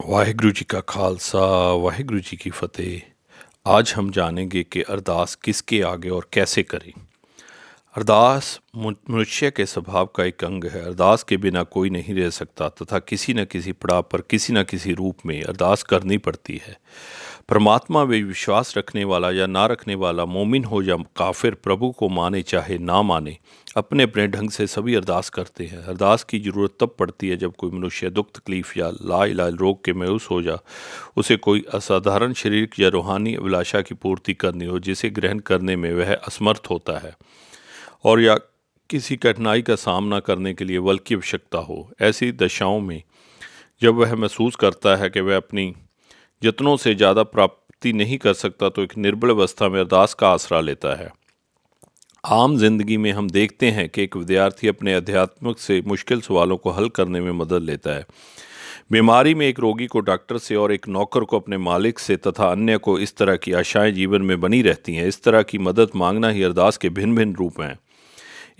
वाहिगुरु जी का खालसा वाहिगुरु जी की फतेह। आज हम जानेंगे कि अरदास किसके आगे और कैसे करें। अरदास मनुष्य के स्वभाव का एक अंग है। अरदास के बिना कोई नहीं रह सकता तथा किसी न किसी पड़ाव पर किसी न किसी रूप में अरदास करनी पड़ती है। परमात्मा में विश्वास रखने वाला या ना रखने वाला, मोमिन हो या काफिर, प्रभु को माने चाहे ना माने, अपने अपने ढंग से सभी अरदास करते हैं। अरदास की ज़रूरत तब पड़ती है जब कोई मनुष्य दुख तकलीफ़ या लाइलाज रोग के मायूस हो जा, उसे कोई असाधारण शारीरिक या रूहानी अभिलाषा की पूर्ति करनी हो जिसे ग्रहण करने में वह असमर्थ होता है, और या किसी कठिनाई का सामना करने के लिए बल की आवश्यकता हो। ऐसी दशाओं में जब वह महसूस करता है कि वह अपनी यत्नों से ज़्यादा प्राप्ति नहीं कर सकता, तो एक निर्बल अवस्था में अरदास का आसरा लेता है। आम जिंदगी में हम देखते हैं कि एक विद्यार्थी अपने अध्यात्मक से मुश्किल सवालों को हल करने में मदद लेता है। बीमारी में एक रोगी को डॉक्टर से और एक नौकर को अपने मालिक से तथा अन्य को इस तरह की आशाएं जीवन में बनी रहती हैं। इस तरह की मदद मांगना ही अरदास के भिन्न भिन्न रूप हैं।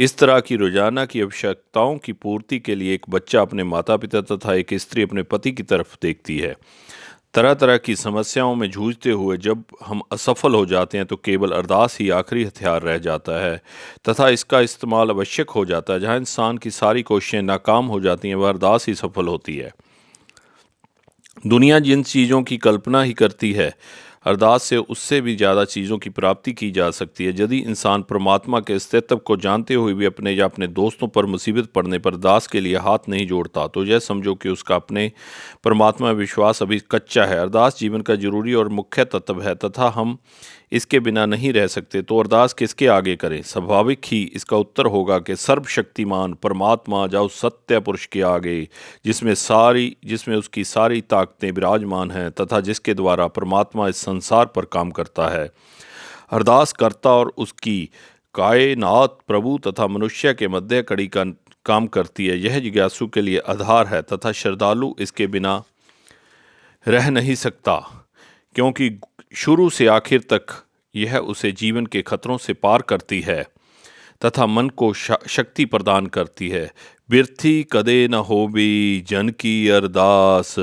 इस तरह की रोजाना की आवश्यकताओं की पूर्ति के लिए एक बच्चा अपने माता पिता तथा एक स्त्री अपने पति की तरफ देखती है। तरह तरह की समस्याओं में जूझते हुए जब हम असफल हो जाते हैं तो केवल अरदास ही आखिरी हथियार रह जाता है तथा इसका इस्तेमाल आवश्यक हो जाता है। जहाँ इंसान की सारी कोशिशें नाकाम हो जाती हैं, वह अरदास ही सफल होती है। दुनिया जिन चीज़ों की कल्पना ही करती है, अरदास से उससे भी ज़्यादा चीज़ों की प्राप्ति की जा सकती है। यदि इंसान परमात्मा के अस्तित्व को जानते हुए भी अपने या अपने दोस्तों पर मुसीबत पड़ने पर अरदास के लिए हाथ नहीं जोड़ता, तो यह समझो कि उसका अपने परमात्मा में विश्वास अभी कच्चा है। अरदास जीवन का जरूरी और मुख्य तत्व है तथा हम इसके बिना नहीं रह सकते। तो अरदास किसके आगे करें? स्वाभाविक ही इसका उत्तर होगा कि सर्वशक्तिमान परमात्मा जाओ सत्य पुरुष के आगे, जिसमें उसकी सारी ताकतें विराजमान हैं तथा जिसके द्वारा परमात्मा इस संसार पर काम करता है। अरदास करता और उसकी कायनात प्रभु तथा मनुष्य के मध्य कड़ी का काम करती है। यह जिज्ञासु के लिए आधार है तथा श्रद्धालु इसके बिना रह नहीं सकता, क्योंकि शुरू से आखिर तक यह उसे जीवन के खतरों से पार करती है तथा मन को शक्ति प्रदान करती है। बिरथी कदे न होबी जन की अरदास,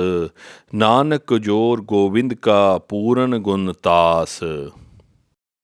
नानक जोर गोविंद का पूर्ण गुण तास।